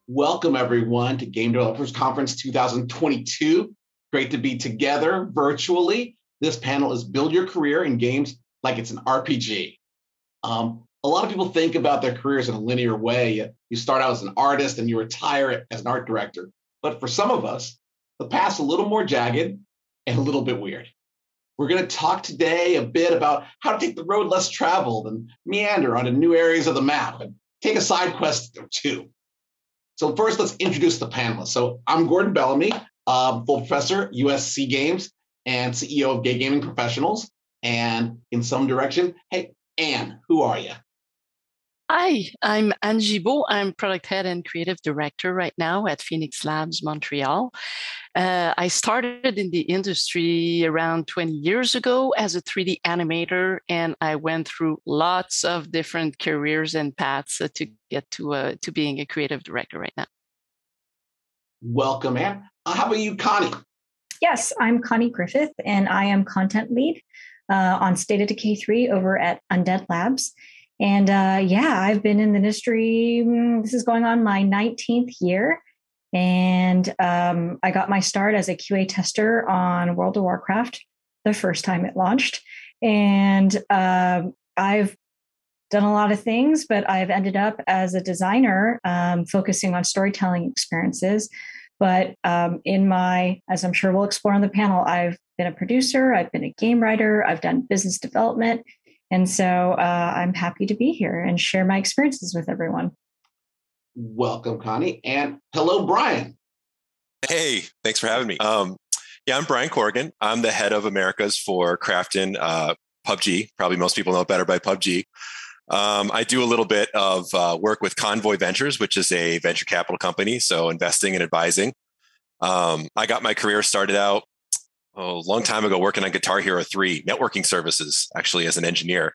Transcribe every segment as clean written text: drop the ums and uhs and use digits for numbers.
Welcome, everyone, to Game Developers Conference 2022. Great to be together virtually. This panel is Build Your Career in Games Like It's an RPG. A lot of people think about their careers in a linear way. You start out as an artist and you retire as an art director. But for some of us, the path's a little more jagged and a little bit weird. We're going to talk today a bit about how to take the road less traveled and meander onto new areas of the map and take a side quest or two. So first, let's introduce the panelists. So I'm Gordon Bellamy, full professor, USC Games, and CEO of Gay Gaming Professionals. And in some direction, hey, Anne, who are you? Hi, I'm Anne Gibault. I'm product head and creative director right now at Phoenix Labs Montreal. I started in the industry around 20 years ago as a 3D animator, and I went through lots of different careers and paths to get to being a creative director right now. Welcome, Anne. How about you, Connie? Yes, I'm Connie Griffith, and I am content lead on State of Decay 3 over at Undead Labs. And I've been in the industry. This is going on my 19th year. And I got my start as a QA tester on World of Warcraft the first time it launched. And I've done a lot of things, but I've ended up as a designer focusing on storytelling experiences. But as I'm sure we'll explore on the panel, I've been a producer, I've been a game writer, I've done business development. And so I'm happy to be here and share my experiences with everyone. Welcome, Connie. And hello, Brian. Hey, thanks for having me. I'm Brian Corrigan. I'm the head of Americas for Krafton PUBG. Probably most people know it better by PUBG. I do a little bit of work with Convoy Ventures, which is a venture capital company, so investing and advising. I got my career started out a long time ago working on Guitar Hero 3 networking services, actually as an engineer.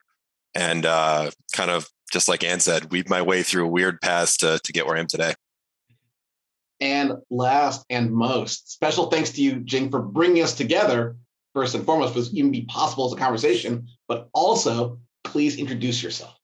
And kind of just like Anne said, weaved my way through weird paths to get where I am today. And last and most, special thanks to you, Jing, for bringing us together, first and foremost, was even be possible as a conversation, but also please introduce yourself.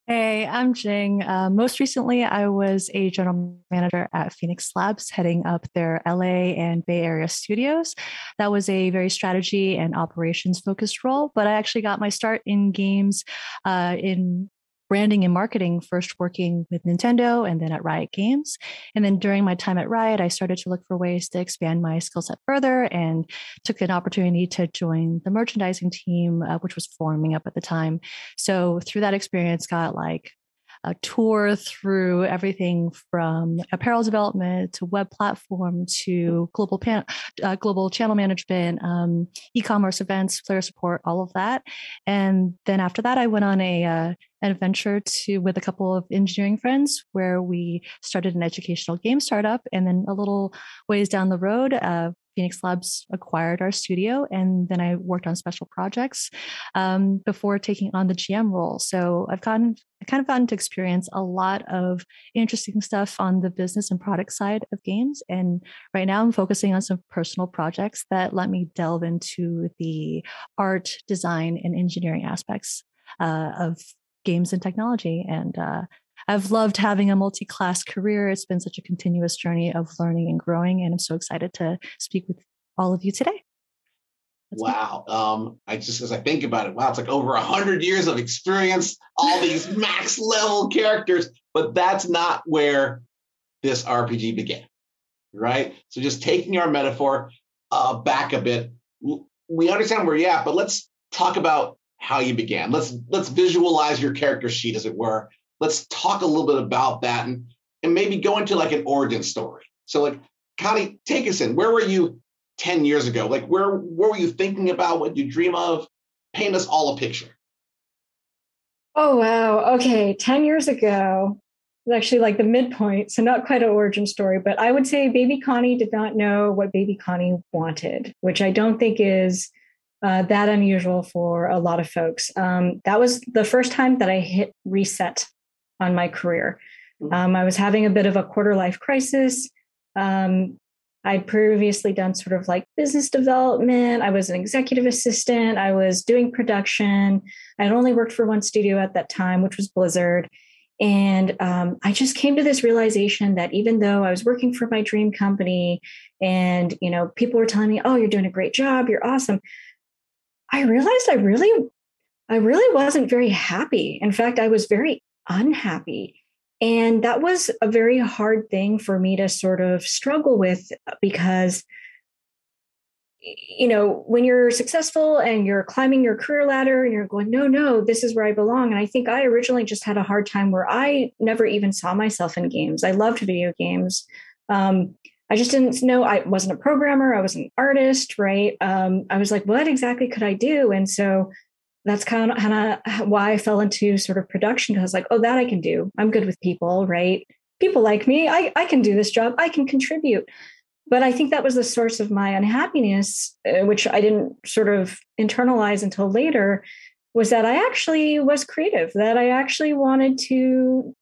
Hey, I'm Jing. Most recently, I was a general manager at Phoenix Labs, heading up their LA and Bay Area studios. That was a very strategy and operations focused role, but I actually got my start in games in branding and marketing, first working with Nintendo and then at Riot Games. And then during my time at Riot, I started to look for ways to expand my skill set further and took an opportunity to join the merchandising team, which was forming up at the time. So through that experience, got like a tour through everything from apparel development to web platform to global channel management, e-commerce events, player support, all of that. And then after that, I went on an adventure with a couple of engineering friends where we started an educational game startup. And then a little ways down the road, Phoenix Labs acquired our studio, and then I worked on special projects before taking on the GM role. So I've kind of gotten to experience a lot of interesting stuff on the business and product side of games. And right now I'm focusing on some personal projects that let me delve into the art, design, and engineering aspects of games and technology. And I've loved having a multi-class career. It's been such a continuous journey of learning and growing, and I'm so excited to speak with all of you today. Wow. As I think about it, wow, it's like over 100 years of experience, all these max level characters, but that's not where this RPG began, right? So just taking our metaphor back a bit, we understand where you're at, but let's talk about how you began. Let's visualize your character sheet, as it were. Let's talk a little bit about that and maybe go into like an origin story. So like, Connie, take us in. Where were you 10 years ago? Like, where were you thinking about? What you dream of? Paint us all a picture. Oh, wow. Okay. 10 years ago was actually like the midpoint. So not quite an origin story, but I would say baby Connie did not know what baby Connie wanted, which I don't think is that unusual for a lot of folks. That was the first time that I hit reset on my career. I was having a bit of a quarter life crisis. I I'd previously done sort of like business development. I was an executive assistant. I was doing production. I had only worked for one studio at that time, which was Blizzard. And I just came to this realization that even though I was working for my dream company and, people were telling me, oh, you're doing a great job, you're awesome, I realized I really wasn't very happy. In fact, I was very unhappy. And that was a very hard thing for me to sort of struggle with because, when you're successful and you're climbing your career ladder and you're going, no, this is where I belong. And I think I originally just had a hard time where I never even saw myself in games. I loved video games. I just didn't know. I wasn't a programmer. I was an artist, right? I was like, what exactly could I do? And so that's kind of why I fell into sort of production, because I was like, oh, that I can do. I'm good with people, right? People like me. I can do this job. I can contribute. But I think that was the source of my unhappiness, which I didn't sort of internalize until later, was that I actually was creative, that I actually wanted to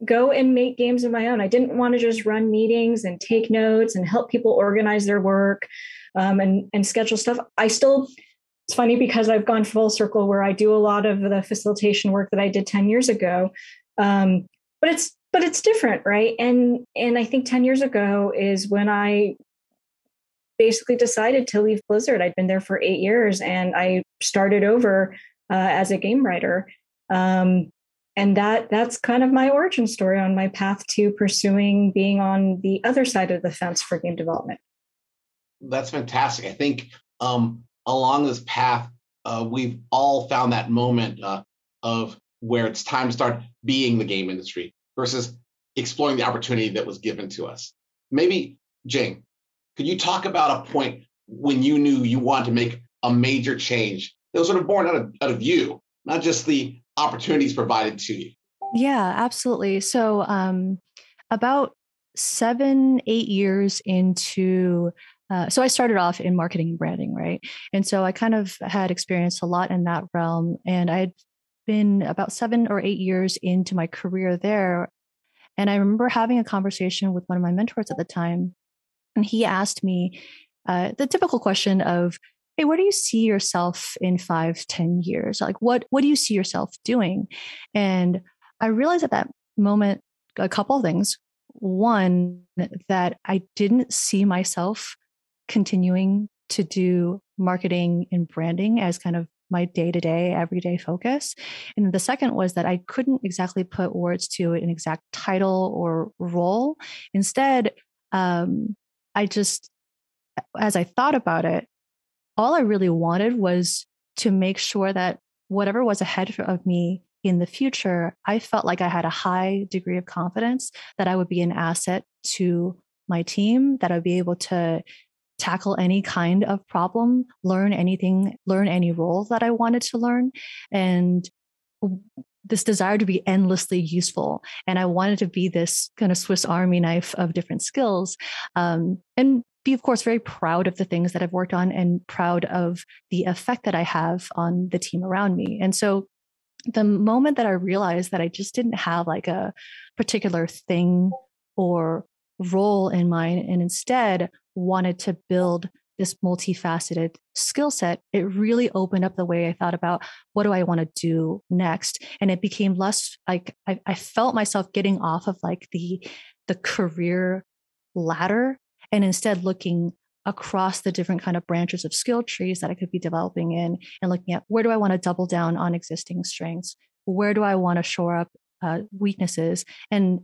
go and make games of my own. I didn't want to just run meetings and take notes and help people organize their work and schedule stuff. It's funny because I've gone full circle where I do a lot of the facilitation work that I did 10 years ago. But it's different, right? And I think 10 years ago is when I basically decided to leave Blizzard. I'd been there for 8 years and I started over as a game writer. And that's kind of my origin story on my path to pursuing being on the other side of the fence for game development. That's fantastic. I think along this path, we've all found that moment of where it's time to start being the game industry versus exploring the opportunity that was given to us. Maybe, Jing, could you talk about a point when you knew you wanted to make a major change that was sort of born out of you, not just the opportunities provided to you? Yeah, absolutely. So about 7-8 years into so I started off in marketing and branding, right? And so I kind of had experienced a lot in that realm. And I had been about 7 or 8 years into my career there. And I remember having a conversation with one of my mentors at the time. And he asked me the typical question of, hey, where do you see yourself in 5-10 years? Like, what do you see yourself doing? And I realized at that moment a couple of things. One, that I didn't see myself continuing to do marketing and branding as kind of my day-to-day, everyday focus. And the second was that I couldn't exactly put words to an exact title or role. Instead, I just, as I thought about it, all I really wanted was to make sure that whatever was ahead of me in the future, I felt like I had a high degree of confidence that I would be an asset to my team, that I'd be able to tackle any kind of problem, learn any role that I wanted to learn. And this desire to be endlessly useful. And I wanted to be this kind of Swiss Army knife of different skills. And be, of course, very proud of the things that I've worked on and proud of the effect that I have on the team around me. And so the moment that I realized that I just didn't have like a particular thing or role in mind, and instead wanted to build this multifaceted skill set, it really opened up the way I thought about what do I want to do next. And it became less like I felt myself getting off of like the career ladder and instead looking across the different kind of branches of skill trees that I could be developing in and looking at where do I want to double down on existing strengths? Where do I want to shore up weaknesses? And,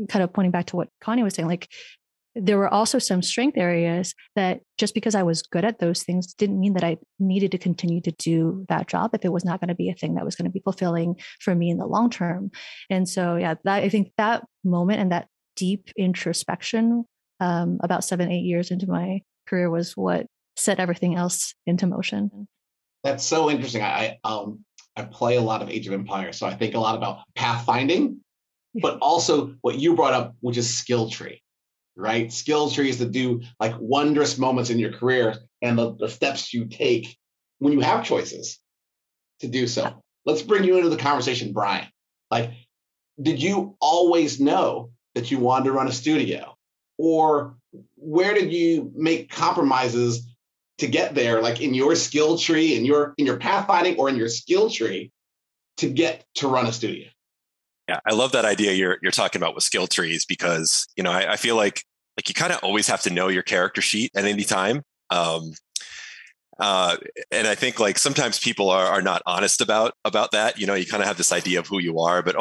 kind of pointing back to what Connie was saying, like there were also some strength areas that just because I was good at those things didn't mean that I needed to continue to do that job if it was not going to be a thing that was going to be fulfilling for me in the long term. And so, yeah, I think that moment and that deep introspection about 7-8 years into my career was what set everything else into motion. That's so interesting. I play a lot of Age of Empires, so I think a lot about pathfinding, but also what you brought up, which is skill tree, right? Skill trees that do like wondrous moments in your career and the steps you take when you have choices to do so. Let's bring you into the conversation, Brian. Like, did you always know that you wanted to run a studio? Or where did you make compromises to get there, like in your skill tree, in your pathfinding or in your skill tree to get to run a studio? Yeah, I love that idea you're talking about with skill trees, because I feel like you kind of always have to know your character sheet at any time. And I think like sometimes people are not honest about that. You kind of have this idea of who you are, but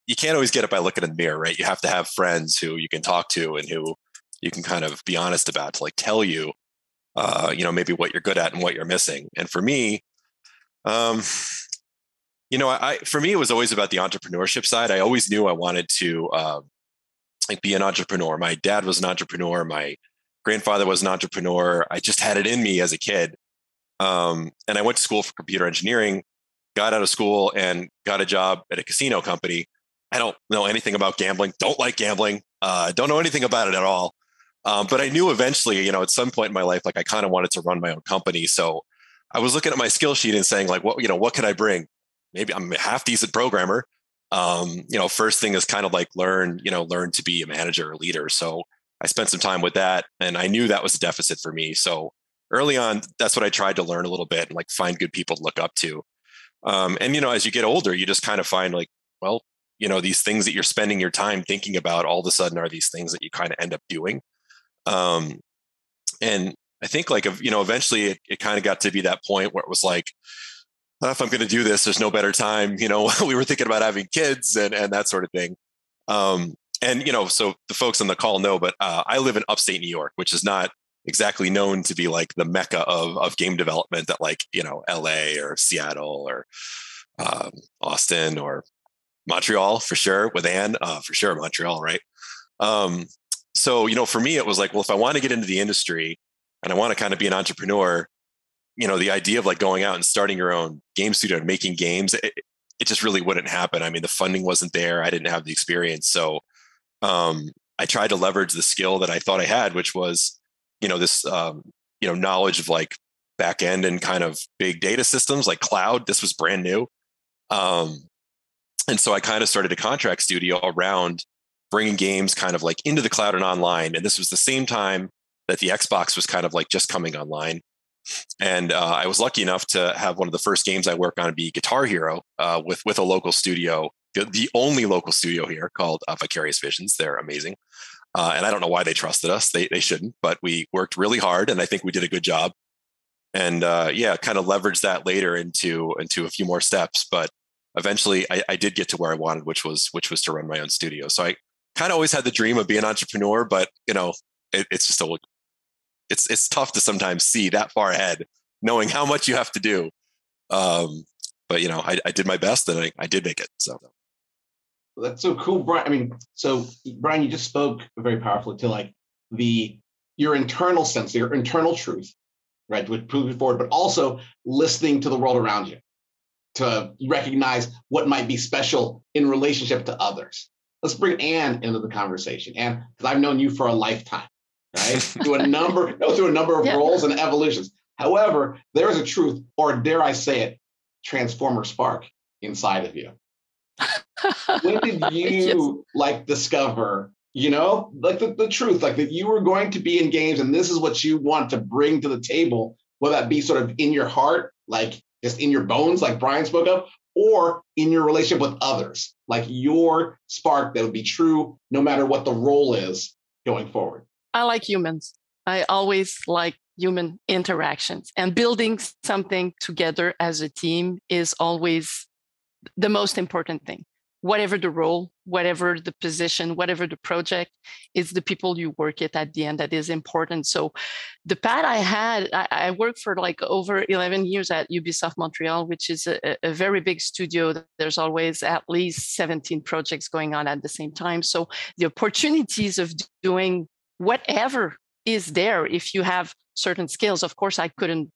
you can't always get it by looking in the mirror, right? You have to have friends who you can talk to and who you can kind of be honest about, to like tell you, maybe what you're good at and what you're missing. And for me, for me, it was always about the entrepreneurship side. I always knew I wanted to be an entrepreneur. My dad was an entrepreneur. My grandfather was an entrepreneur. I just had it in me as a kid. And I went to school for computer engineering, got out of school and got a job at a casino company. I don't know anything about gambling, don't like gambling, don't know anything about it at all. But I knew eventually, at some point in my life, like I kind of wanted to run my own company. So I was looking at my skill sheet and saying like, what can I bring? Maybe I'm a half decent programmer. First thing is kind of like learn to be a manager or leader. So I spent some time with that, and I knew that was a deficit for me. So early on, that's what I tried to learn a little bit and like find good people to look up to. As you get older, you just kind of find like, well, these things that you're spending your time thinking about all of a sudden are these things that you kind of end up doing. And I think like, eventually it kind of got to be that point where it was like, if I'm going to do this, there's no better time. We were thinking about having kids and that sort of thing. So the folks on the call know, but I live in upstate New York, which is not exactly known to be like the mecca of game development that like, LA or Seattle or Austin or Montreal for sure, with Anne, for sure, Montreal, right? So, for me, it was like, well, if I want to get into the industry and I want to kind of be an entrepreneur, the idea of like going out and starting your own game studio and making games, it just really wouldn't happen. I mean, the funding wasn't there. I didn't have the experience. So I tried to leverage the skill that I thought I had, which was, this, knowledge of like back end and kind of big data systems like cloud. This was brand new. And so I kind of started a contract studio around bringing games kind of like into the cloud and online. And this was the same time that the Xbox was kind of like just coming online. And I was lucky enough to have one of the first games I worked on be Guitar Hero with a local studio, the only local studio here, called Vicarious Visions. They're amazing. And I don't know why they trusted us. They shouldn't, but we worked really hard and I think we did a good job. And kind of leveraged that later into a few more steps. But eventually I did get to where I wanted, which was to run my own studio. So I kind of always had the dream of being an entrepreneur, but it's just it's tough to sometimes see that far ahead, knowing how much you have to do. But I did my best and I did make it. So that's so cool, Brian. I mean, so Brian, you just spoke very powerfully to like your internal sense, your internal truth, right? To move it forward, but also listening to the world around you to recognize what might be special in relationship to others. Let's bring Anne into the conversation. Anne, because I've known you for a lifetime, right? through a number of roles and evolutions. However, there is a truth, or dare I say it, transformer spark inside of you. When did you discover, like the truth, like that you were going to be in games and this is what you want to bring to the table, whether that be sort of in your heart, like just in your bones, like Brian spoke of, or in your relationship with others, like your spark that would be true no matter what the role is going forward? I like humans. I always like human interactions, and building something together as a team is always the most important thing. Whatever the role, whatever the position, whatever the project, it's the people you work at the end that is important. So the path I had, I worked for like over 11 years at Ubisoft Montreal, which is a very big studio. There's always at least 17 projects going on at the same time. So the opportunities of doing whatever is there if you have certain skills. Of course, I couldn't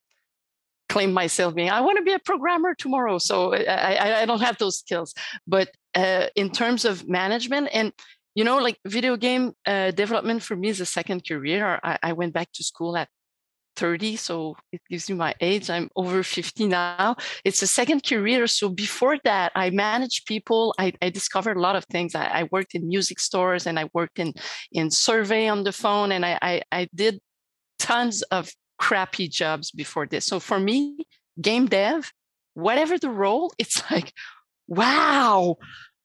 claim myself being, I want to be a programmer tomorrow. So I don't have those skills. But in terms of management and, like video game development for me is a second career. I went back to school at 30, so it gives you my age. I'm over 50 now. It's a second career. So before that, I managed people. I discovered a lot of things. I worked in music stores, and I worked in survey on the phone, and I did tons of crappy jobs before this. So for me, game dev, whatever the role, it's like, wow,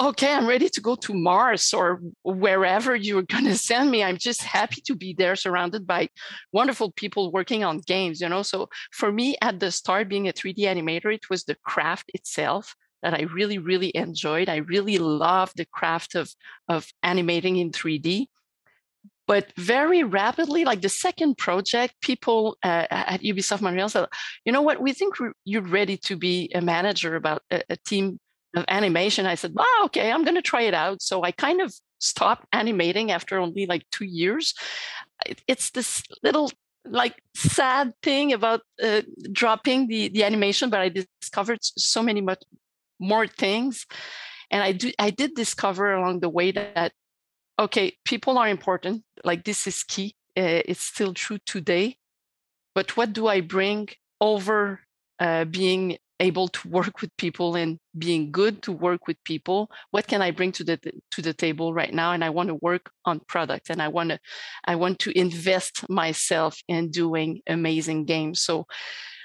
okay, I'm ready to go to Mars or wherever you're going to send me. I'm just happy to be there surrounded by wonderful people working on games, you know? So for me, at the start, being a 3D animator, it was the craft itself that I really, really enjoyed. I really loved the craft of animating in 3D. But very rapidly, like the second project, people at Ubisoft Montreal said, you know what, we think you're ready to be a manager about a team of animation. I said, oh, okay, I'm going to try it out. So I kind of stopped animating after only like 2 years. It's this little like sad thing about dropping the animation, but I discovered so many much more things. And I did discover along the way that, okay, people are important. Like this is key. It's still true today. But what do I bring over being able to work with people and being good to work with people? What can I bring to the table right now? And I want to work on product, and I want to invest myself in doing amazing games. So,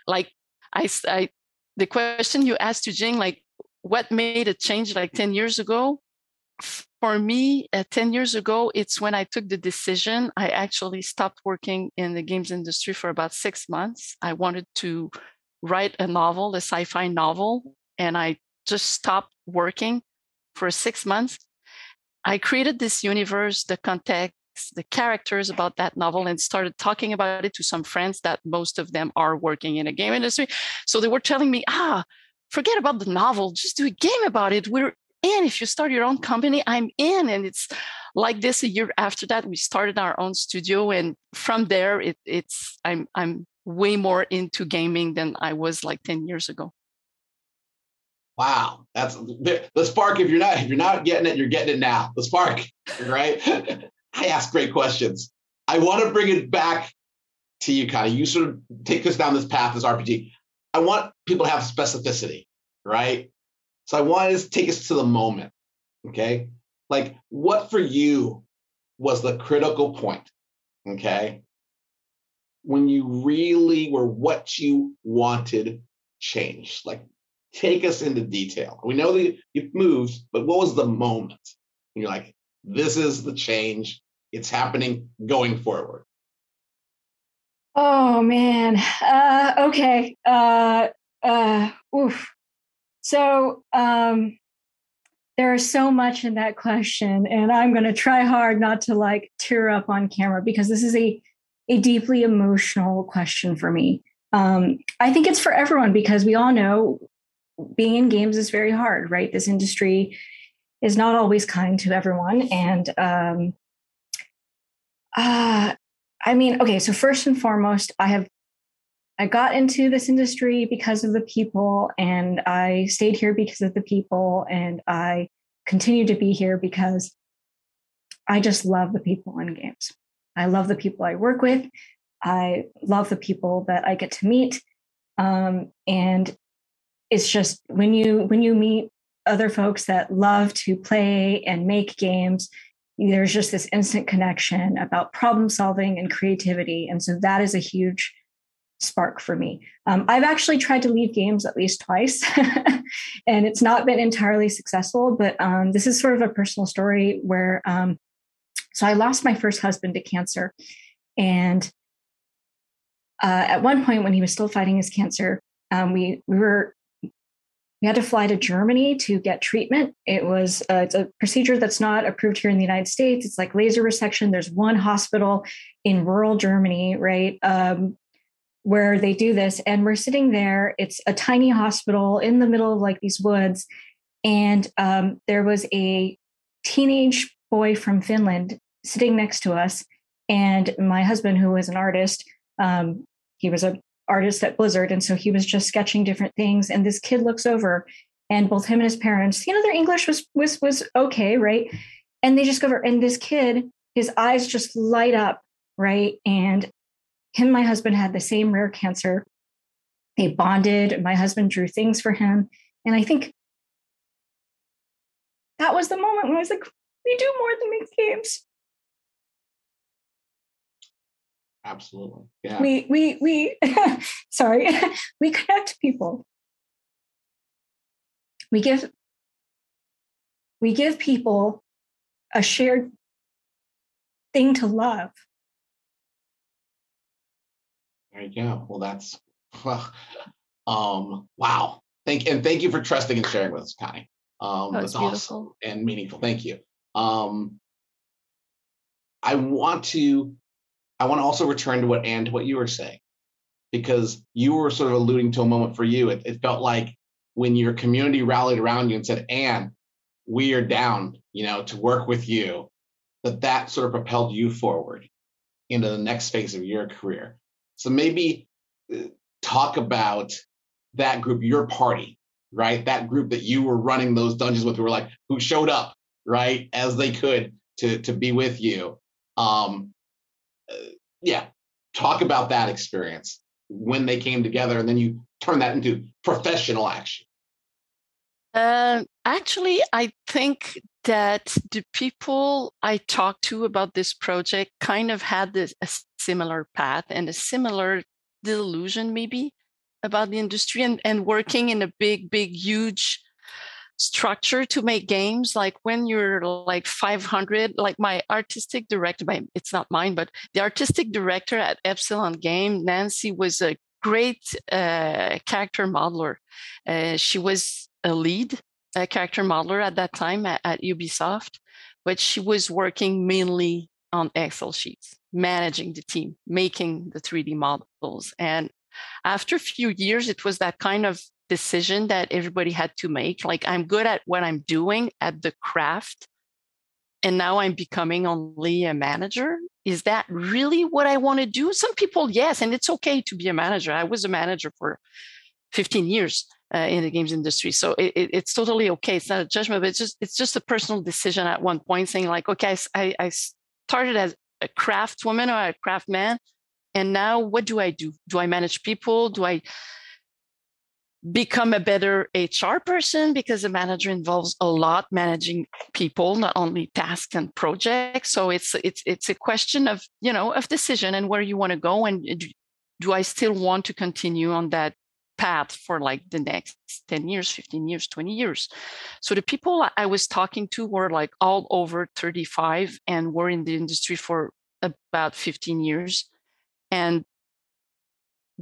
like the question you asked to Jing, like what made a change like 10 years ago? For me, 10 years ago, it's when I took the decision. I actually stopped working in the games industry for about 6 months. I wanted to write a novel, a sci-fi novel, and I just stopped working for 6 months. I created this universe, the context, the characters about that novel, and started talking about it to some friends that most of them are working in a game industry. So they were telling me, forget about the novel, just do a game about it. We're in. If you start your own company, I'm in. And it's like this. A year after that, we started our own studio, and from there, I'm way more into gaming than I was like 10 years ago. Wow, that's the spark. If you're not getting it, you're getting it now. The spark, right? I ask great questions. I want to bring it back to you, Connie. You sort of take us down this path as RPG. I want people to have specificity, right? So I want to take us to the moment, okay? Like what for you was the critical point, okay? When you really were what you wanted changed. Like take us into detail. We know that you've moved, but what was the moment? And you're like, this is the change. It's happening going forward. Oh man. Okay. Oof. So there is so much in that question, and I'm going to try hard not to like tear up on camera because this is a deeply emotional question for me. I think it's for everyone because we all know being in games is very hard, right? This industry is not always kind to everyone. And I mean, okay, so first and foremost, I got into this industry because of the people, and I stayed here because of the people, and I continue to be here because I just love the people in games. I love the people I work with. I love the people that I get to meet. And it's just when you meet other folks that love to play and make games, there's just this instant connection about problem solving and creativity. And so that is a huge spark for me. I've actually tried to leave games at least twice, and it's not been entirely successful. But this is sort of a personal story where, so I lost my first husband to cancer, and at one point when he was still fighting his cancer, we had to fly to Germany to get treatment. It's a procedure that's not approved here in the United States. It's like laser resection. There's one hospital in rural Germany, right? Where they do this, and we're sitting there. It's a tiny hospital in the middle of like these woods, and there was a teenage boy from Finland sitting next to us, and my husband, who was an artist, he was an artist at Blizzard, and so he was just sketching different things. And this kid looks over, and both him and his parents, their English was okay, right? And they just go over, and this kid, his eyes just light up, right? And him and my husband had the same rare cancer. They bonded. My husband drew things for him. And I think that was the moment when I was like, we do more than make games. Absolutely. Yeah. We sorry, we connect people. We give people a shared thing to love. There you go. Well, that's wow. Thank you for trusting and sharing with us, Connie. That's awesome and meaningful. Thank you. I want to also return to what you were saying, because you were sort of alluding to a moment for you. It felt like when your community rallied around you and said, "Anne, we are down, to work with you," that sort of propelled you forward into the next phase of your career. So maybe talk about that group, your party, right? That group that you were running those dungeons with, who showed up, right, as they could to be with you. Yeah, talk about that experience when they came together, and then you turn that into professional action. Actually, I think that the people I talked to about this project kind of had a similar path and a similar delusion, maybe, about the industry and working in a big, huge structure to make games. Like when you're like 500, like my artistic director, it's not mine, but the artistic director at Epsilon Game, Nancy, was a great character modeler. She was a lead character modeler at that time at Ubisoft, but she was working mainly on Excel sheets, managing the team, making the 3D models. And after a few years, it was that kind of decision that everybody had to make. Like, I'm good at what I'm doing at the craft, and now I'm becoming only a manager. Is that really what I want to do? Some people, yes, and it's okay to be a manager. I was a manager for 15 years in the games industry, so it's totally okay. It's not a judgment, but it's just a personal decision at one point, saying like, okay, I started as a craft woman or a craft man, and now what do I do? Do I manage people? Do I become a better HR person? Because a manager involves a lot managing people, not only tasks and projects. So it's a question of, of decision and where you want to go. And do I still want to continue on that path for like the next 10 years, 15 years, 20 years? So the people I was talking to were like all over 35 and were in the industry for about 15 years. And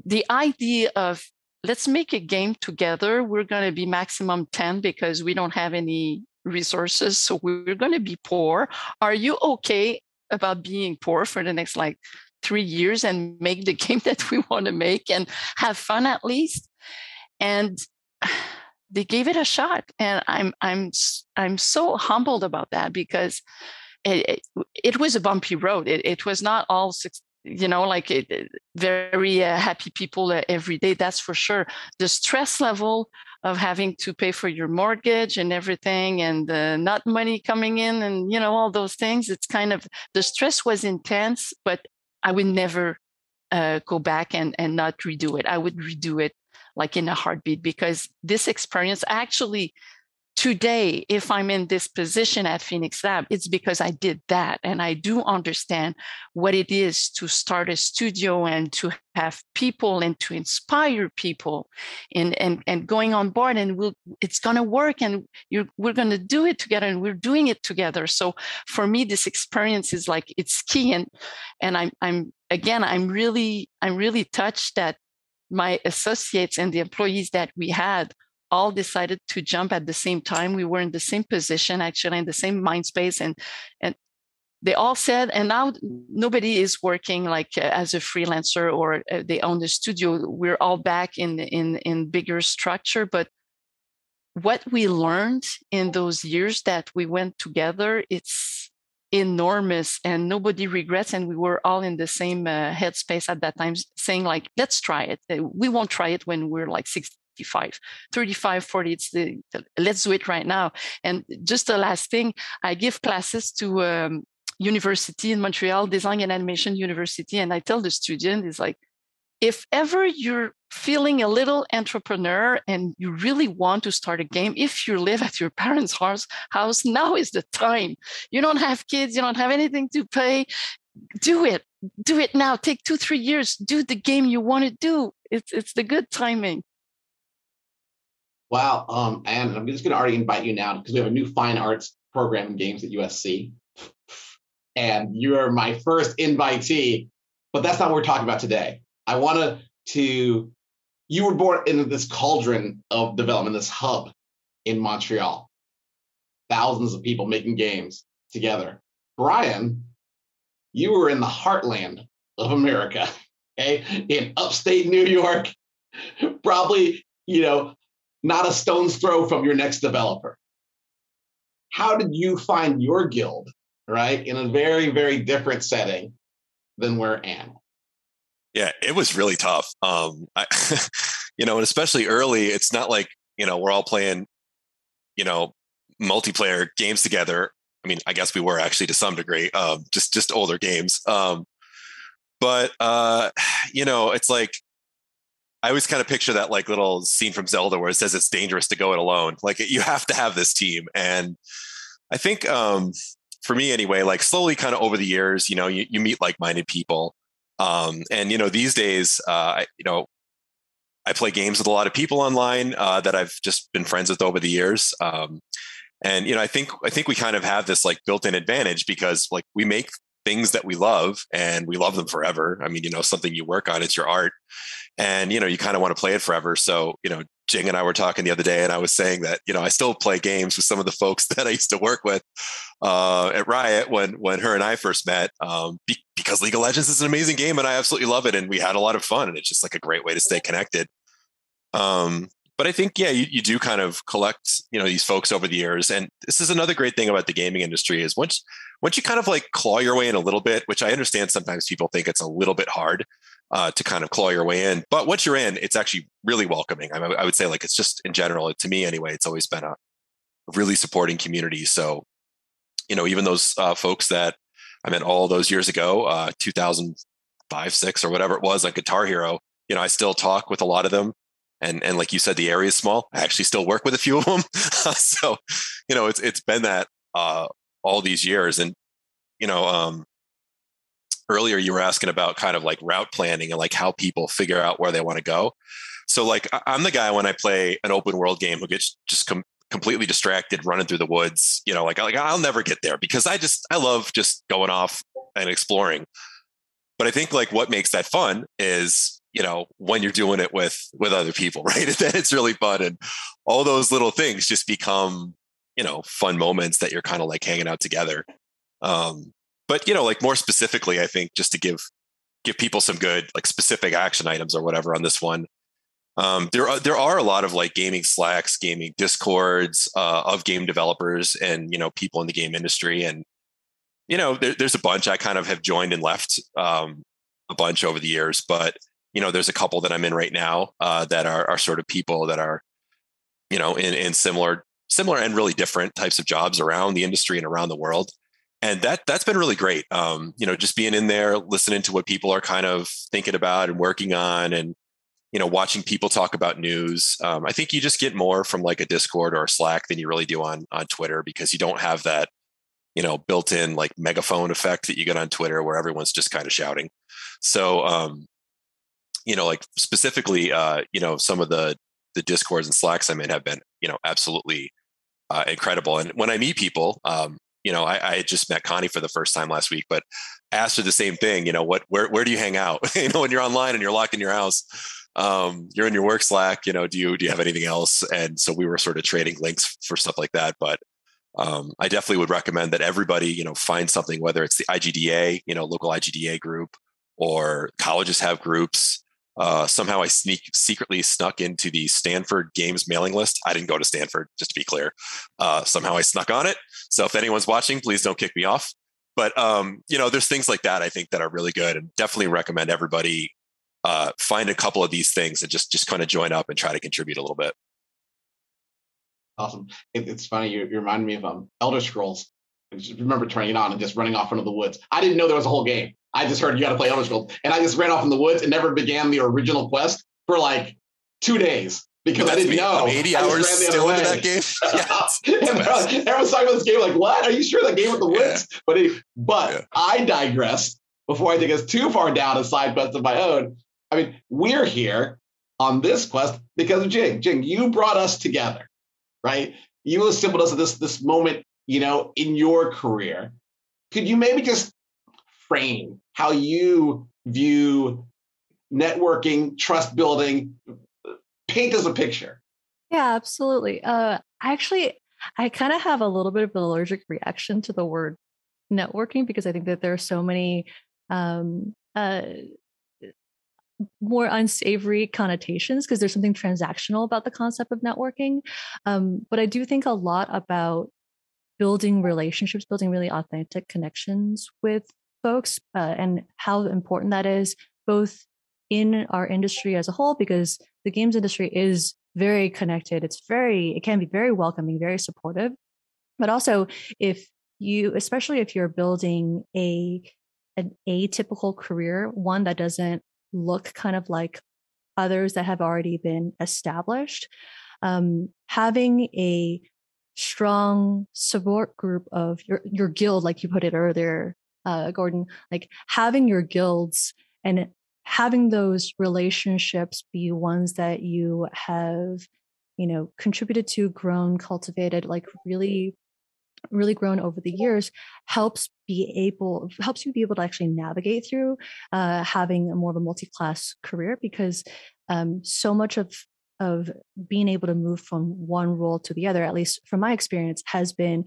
the idea of, let's make a game together. We're going to be maximum 10 because we don't have any resources. So we're going to be poor. Are you okay about being poor for the next 3 years and make the game that we want to make and have fun at least? And they gave it a shot. And I'm so humbled about that, because it was a bumpy road. It was not all very happy people every day, that's for sure. The stress level of having to pay for your mortgage and everything, and not money coming in, and all those things, it's kind of, the stress was intense, but I would never go back and not redo it. I would redo it like in a heartbeat, because this experience actually, today, if I'm in this position at Phoenix Lab, it's because I did that. And I do understand what it is to start a studio and to have people and to inspire people and going on board, and it's going to work, and we're going to do it together, and we're doing it together. So for me, this experience is like, it's key. And I'm really touched that my associates and the employees that we had all decided to jump at the same time. We were in the same position, actually, in the same mind space. And they all said, and now nobody is working as a freelancer or they own the studio. We're all back in bigger structure. But what we learned in those years that we went together, it's enormous, and nobody regrets. And we were all in the same headspace at that time, saying let's try it. We won't try it when we're 35, 40, let's do it right now. And just the last thing, I give classes to university in Montreal, Design and Animation University, and I tell the student, is like, if ever you're feeling a little entrepreneur and you really want to start a game, if you live at your parents' house, now is the time. You don't have kids, you don't have anything to pay. Do it. Do it now. Take 2-3 years. Do the game you want to do. It's the good timing. Wow. And I'm just going to already invite you now because we have a new fine arts program in games at USC. And you are my first invitee, but that's not what we're talking about today. I want to, you were born into this cauldron of development, this hub in Montreal. Thousands of people making games together. Brian, you were in the heartland of America, okay? In upstate New York, probably, not a stone's throw from your next developer. How did you find your guild, right? In a very, very different setting than where Anne. Yeah, it was really tough. And especially early, it's not like, we're all playing, multiplayer games together. I mean, I guess we were actually to some degree, just older games. But it's like, I always kind of picture that like little scene from Zelda where it says it's dangerous to go it alone. Like you have to have this team. And I think for me anyway, like slowly kind of over the years, you meet like-minded people. And these days, I play games with a lot of people online that I've just been friends with over the years. And I think we kind of have this like built-in advantage because like we make things that we love and we love them forever. I mean, something you work on, it's your art, and you kind of want to play it forever. So Jing and I were talking the other day, and I was saying that I still play games with some of the folks that I used to work with at Riot when her and I first met, because League of Legends is an amazing game and I absolutely love it, and we had a lot of fun, and it's just like a great way to stay connected. But I think, you do kind of collect, these folks over the years. And this is another great thing about the gaming industry is once you kind of like claw your way in a little bit, which I understand sometimes people think it's a little bit hard to kind of claw your way in. But once you're in, it's actually really welcoming. I would say like it's just in general, to me anyway, it's always been a really supporting community. So, even those folks that I met all those years ago, 2005, 6 or whatever it was on Guitar Hero, I still talk with a lot of them. And like you said, the area is small. I actually still work with a few of them. So, it's been that all these years. And, earlier you were asking about kind of like route planning and like how people figure out where they want to go. So like I'm the guy when I play an open world game who gets just completely distracted running through the woods, like I'll never get there because I love just going off and exploring. But I think like what makes that fun is, when you're doing it with other people, right? Then it's really fun. And all those little things just become, fun moments that you're kind of like hanging out together. But, like more specifically, I think just to give people some good, like specific action items or whatever on this one. There are a lot of like gaming Slacks, gaming Discords of game developers and, people in the game industry. And, there's a bunch I kind of have joined and left a bunch over the years, but there's a couple that I'm in right now that are sort of people that are, in similar and really different types of jobs around the industry and around the world. And that's been really great. Just being in there, listening to what people are kind of thinking about and working on and, watching people talk about news. I think you just get more from like a Discord or a Slack than you really do on Twitter because you don't have that, built-in like megaphone effect that you get on Twitter where everyone's just kind of shouting. So, like specifically, some of the Discords and Slacks I'm in have been, absolutely incredible. And when I meet people, I just met Connie for the first time last week, but asked her the same thing, where do you hang out? When you're online and you're locked in your house, you're in your work Slack, do you have anything else? And so we were sort of trading links for stuff like that. But I definitely would recommend that everybody, find something, whether it's the IGDA, local IGDA group or colleges have groups. Somehow I secretly snuck into the Stanford Games mailing list. I didn't go to Stanford, just to be clear. Somehow I snuck on it. So if anyone's watching, please don't kick me off. But, there's things like that I think that are really good and definitely recommend everybody find a couple of these things and just kind of join up and try to contribute a little bit. Awesome. It's funny. You remind me of Elder Scrolls. I just remember turning it on and just running off into the woods. I didn't know there was a whole game. I just heard you got to play Elder Scrolls, and I just ran off in the woods and never began the original quest for like 2 days because I didn't know. I'm 80 hours still into that game. And everyone's talking about this game like, what? Are you sure that game with the woods? But I digressed before I think it's too far down a side quest of my own. I mean, we're here on this quest because of Jing. Jing, you brought us together, right? You assembled us at this moment, in your career. Could you maybe just frame how you view networking, trust building, paint us a picture? Yeah, absolutely. I kind of have a little bit of an allergic reaction to the word networking because I think that there are so many more unsavory connotations because there's something transactional about the concept of networking. But I do think a lot about building relationships, building really authentic connections with folks, and how important that is both in our industry as a whole, because the games industry is very connected. It can be very welcoming, very supportive, but also especially if you're building an atypical career, one that doesn't look kind of like others that have already been established, having a strong support group of your guild, like you put it earlier, Gordon, like having your guilds and having those relationships be ones that you have, contributed to, grown, cultivated, like really, really grown over the years, helps you be able to actually navigate through having a more of a multi-class career, because so much of being able to move from one role to the other, at least from my experience, has been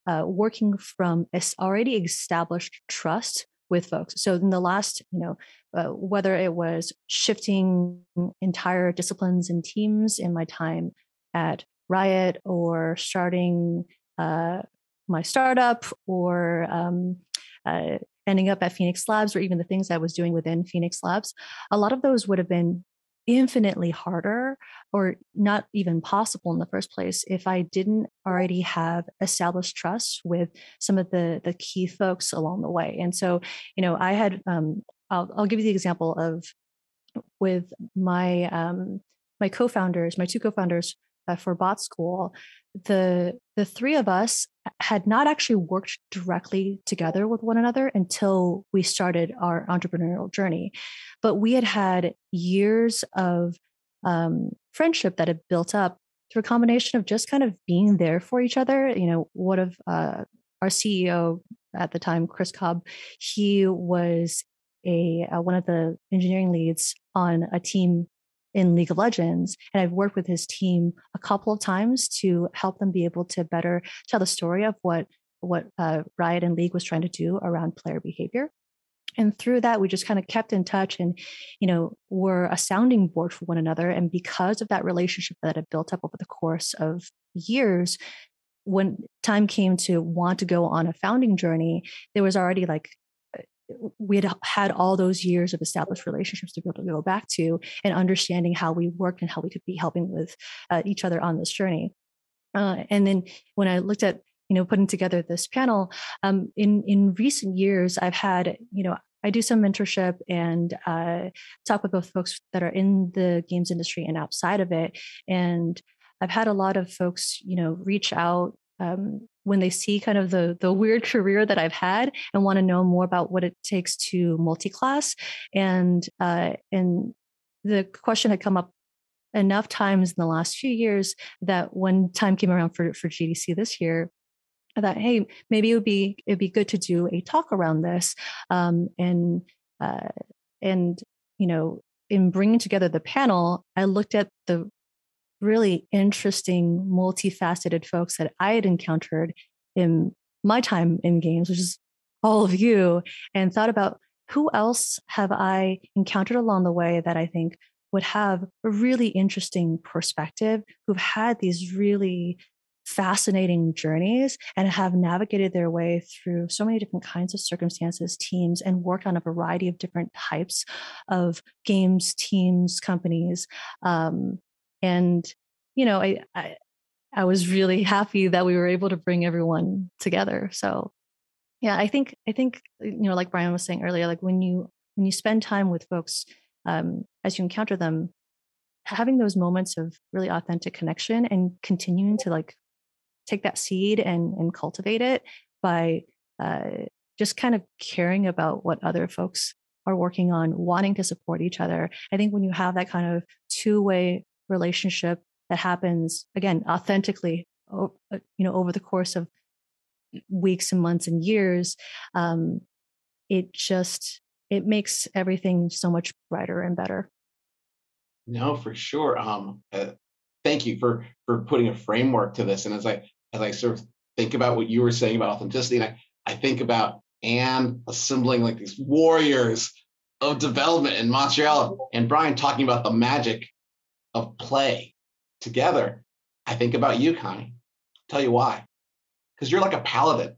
working from already established trust with folks. So in the last, whether it was shifting entire disciplines and teams in my time at Riot, or starting my startup, or ending up at Phoenix Labs, or even the things I was doing within Phoenix Labs, a lot of those would have been infinitely harder or not even possible in the first place if I didn't already have established trust with some of the key folks along the way. And so, I had, I'll give you the example of with my my co-founders, my two co-founders for Bot School. The three of us had not actually worked directly together with one another until we started our entrepreneurial journey, but we had years of friendship that had built up through a combination of just kind of being there for each other. One of our CEO at the time, Chris Cobb, he was one of the engineering leads on a team in League of Legends. And I've worked with his team a couple of times to help them be able to better tell the story of what Riot and League was trying to do around player behavior. And through that, we just kind of kept in touch and, were a sounding board for one another. And because of that relationship that had built up over the course of years, when time came to want to go on a founding journey, there was already we had all those years of established relationships to be able to go back to, and understanding how we worked and how we could be helping with each other on this journey. And then when I looked at, putting together this panel, in recent years, I've had, I do some mentorship and talk with both folks that are in the games industry and outside of it. And I've had a lot of folks, reach out when they see kind of the weird career that I've had and want to know more about what it takes to multi-class. And the question had come up enough times in the last few years that when time came around for GDC this year, I thought, hey, maybe it'd be good to do a talk around this. And in bringing together the panel, I looked at the really interesting, multifaceted folks that I had encountered in my time in games, which is all of you, and thought about who else have I encountered along the way that I think would have a really interesting perspective, who've had these really fascinating journeys and have navigated their way through so many different kinds of circumstances, teams, and worked on a variety of different types of games, teams, companies. And I was really happy that we were able to bring everyone together. So yeah, I think, like Brian was saying earlier, like when you spend time with folks, as you encounter them, having those moments of really authentic connection and continuing to like take that seed and cultivate it by just kind of caring about what other folks are working on, wanting to support each other. I think when you have that kind of two-way relationship that happens, again, authentically, over the course of weeks and months and years, it makes everything so much brighter and better. No, for sure. Thank you for putting a framework to this. And as I sort of think about what you were saying about authenticity, and I think about Anne assembling like these warriors of development in Montreal, and Brian talking about the magic of play together. I think about you, Connie. Tell you why. Because you're like a paladin,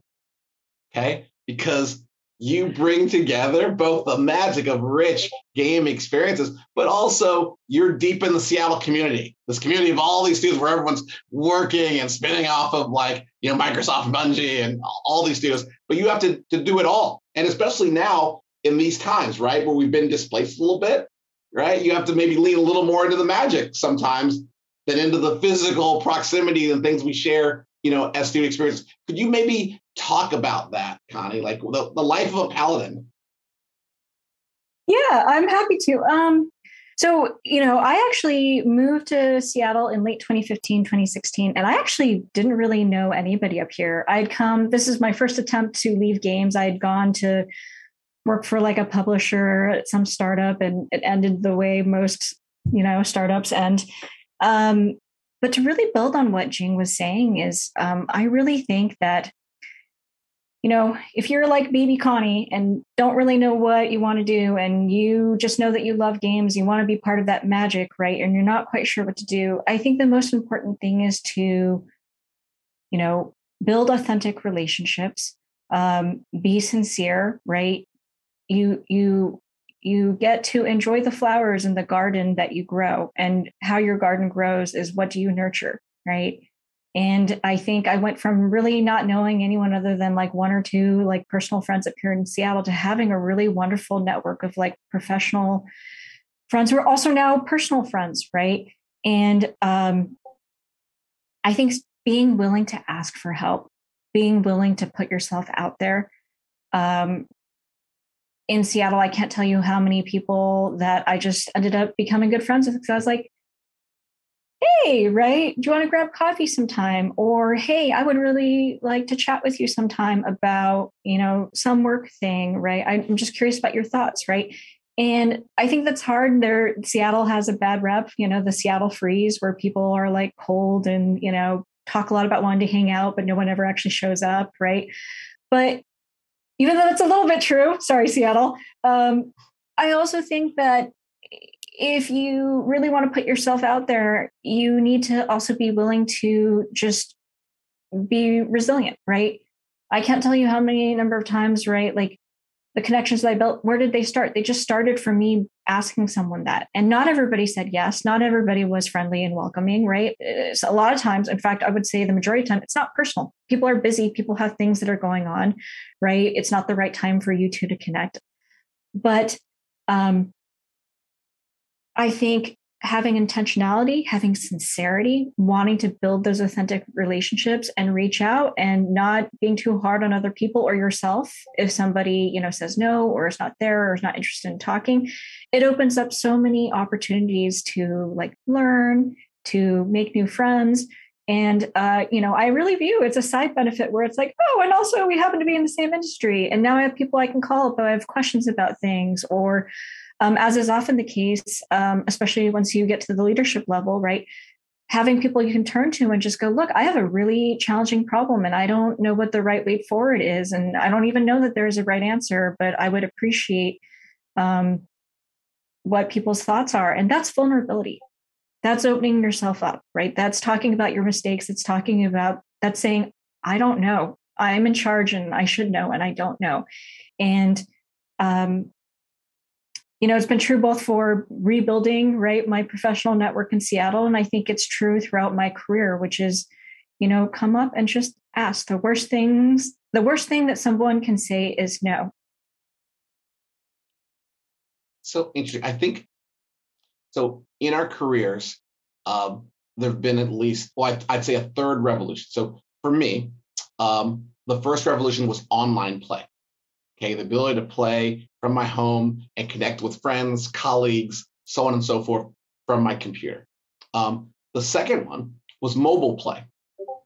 okay? Because you bring together both the magic of rich game experiences, but also you're deep in the Seattle community, this community of all these studios where everyone's working and spinning off of like, Microsoft, Bungie, and all these studios, but you have to do it all. And especially now in these times, right, where we've been displaced a little bit, right? You have to maybe lean a little more into the magic sometimes than into the physical proximity and things we share, as student experiences. Could you maybe talk about that, Connie, like the life of a paladin? Yeah, I'm happy to. So, I actually moved to Seattle in late 2015, 2016, and I actually didn't really know anybody up here. This is my first attempt to leave games. I had gone to work for like a publisher at some startup, and it ended the way most, startups end. But to really build on what Jing was saying is, I really think that, if you're like baby Connie and don't really know what you want to do, and you just know that you love games, you want to be part of that magic, right? And you're not quite sure what to do. I think the most important thing is to, build authentic relationships, be sincere, right? You get to enjoy the flowers in the garden that you grow, and how your garden grows is what do you nurture, right? And I think I went from really not knowing anyone other than like one or two like personal friends up here in Seattle to having a really wonderful network of like professional friends who are also now personal friends, right? And I think being willing to ask for help, being willing to put yourself out there. In Seattle, I can't tell you how many people that I just ended up becoming good friends with, because I was like, hey, right, do you want to grab coffee sometime? Or, hey, I would really like to chat with you sometime about, some work thing, right? I'm just curious about your thoughts, right? And I think that's hard. Seattle has a bad rep, the Seattle freeze, where people are like cold and, talk a lot about wanting to hang out, but no one ever actually shows up, right? But even though that's a little bit true, sorry, Seattle, I also think that if you really want to put yourself out there, you need to also be willing to just be resilient, right? I can't tell you how many number of times, right? Like the connections that I built, where did they start? They just started from me asking someone that. And not everybody said yes. Not everybody was friendly and welcoming, right? It's a lot of times, in fact, I would say the majority of the time, it's not personal. People are busy. People have things that are going on, right? It's not the right time for you two to connect. But I think having intentionality, having sincerity, wanting to build those authentic relationships and reach out, and not being too hard on other people or yourself if somebody, says no or is not there or is not interested in talking, it opens up so many opportunities to like learn, to make new friends. And, I really view it's a side benefit where it's like, oh, and also we happen to be in the same industry. And now I have people I can call if I have questions about things, or as is often the case, especially once you get to the leadership level, right? Having people you can turn to and just go, look, I have a really challenging problem and I don't know what the right way forward is. And I don't even know that there's a right answer, but I would appreciate what people's thoughts are. And that's vulnerability. That's opening yourself up, right? That's talking about your mistakes. That's saying, I don't know. I'm in charge and I should know, and I don't know. And, it's been true both for rebuilding, right, my professional network in Seattle. And I think it's true throughout my career, which is, come up and just ask. The worst thing that someone can say is no. So interesting. I think so. In our careers, there have been at least, I'd say a third revolution. So for me, the first revolution was online play. Okay, the ability to play from my home and connect with friends, colleagues, so on and so forth from my computer. The second one was mobile play.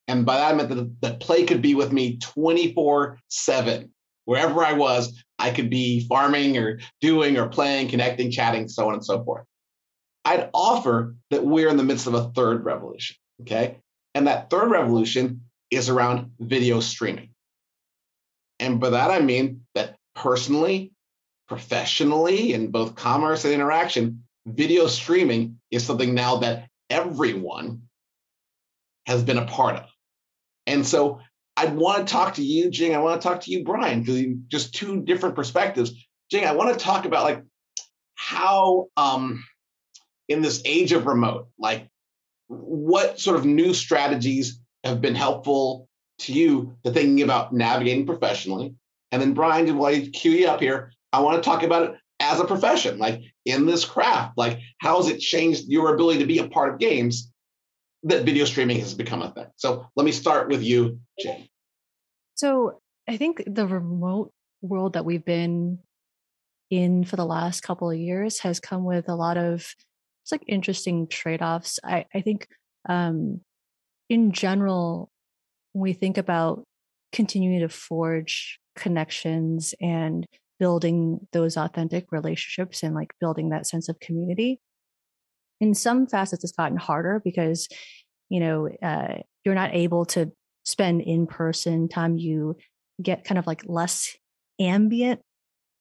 And by that, I meant that play could be with me 24/7. Wherever I was, I could be farming or doing or playing, connecting, chatting, so on and so forth. I'd offer that we're in the midst of a third revolution, okay? And that third revolution is around video streaming. And by that, I mean that personally, professionally, in both commerce and interaction, video streaming is something now that everyone has been a part of. And so I want to talk to you, Jing. I want to talk to you, Brian, because just two different perspectives. Jing, I want to talk about like how in this age of remote, like what sort of new strategies have been helpful to you to thinking about navigating professionally? And then Brian, while you cue you up here, I want to talk about it as a profession, like in this craft, like how has it changed your ability to be a part of games that video streaming has become a thing? So let me start with you, Jane. So I think the remote world that we've been in for the last couple of years has come with a lot of it's like interesting trade-offs. I think in general, when we think about continuing to forge connections and building those authentic relationships and like building that sense of community, in some facets it's gotten harder because you're not able to spend in-person time. You get kind of like less ambient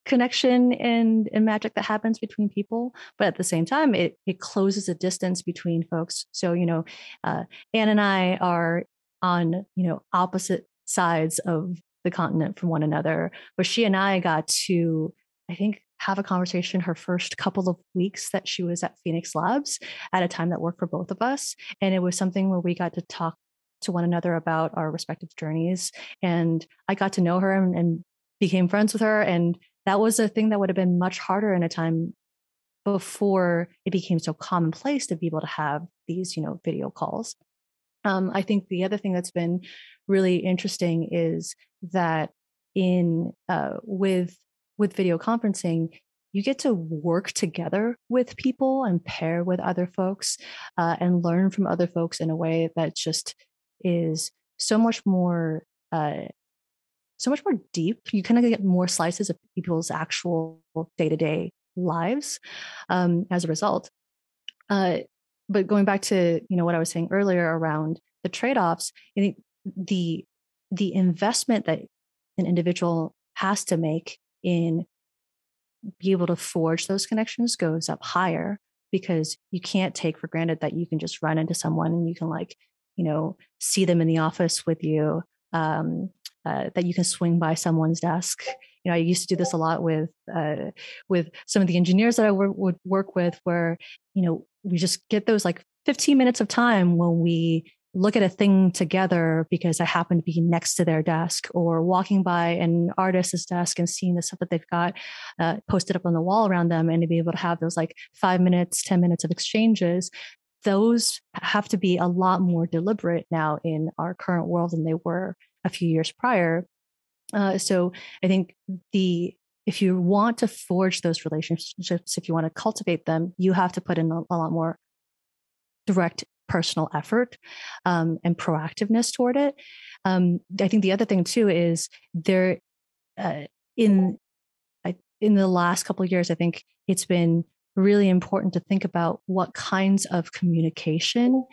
connection and magic that happens between people, but at the same time it closes a distance between folks. So Anne and I are on opposite sides of the continent from one another, but she and I got to, I think, have a conversation her first couple of weeks that she was at Phoenix Labs at a time that worked for both of us. And it was something where we got to talk to one another about our respective journeys. And I got to know her and became friends with her. And that was a thing that would have been much harder in a time before it became so commonplace to be able to have these, video calls. I think the other thing that's been really interesting is that with video conferencing, you get to work together with people and pair with other folks and learn from other folks in a way that just is so much more deep. You kind of get more slices of people's actual day-to-day lives as a result. But going back to what I was saying earlier around the trade-offs, I think the investment that an individual has to make in be able to forge those connections goes up higher, because you can't take for granted that you can just run into someone and you can see them in the office with you, that you can swing by someone's desk. I used to do this a lot with some of the engineers that I would work with, where we just get those like 15 minutes of time when we look at a thing together because I happen to be next to their desk, or walking by an artist's desk and seeing the stuff that they've got posted up on the wall around them, and to be able to have those like 5 minutes, 10 minutes of exchanges. Those have to be a lot more deliberate now in our current world than they were a few years prior. So I think if you want to forge those relationships, if you want to cultivate them, you have to put in a lot more direct personal effort and proactiveness toward it. I think the other thing too is there in the last couple of years, I think it's been really important to think about what kinds of communication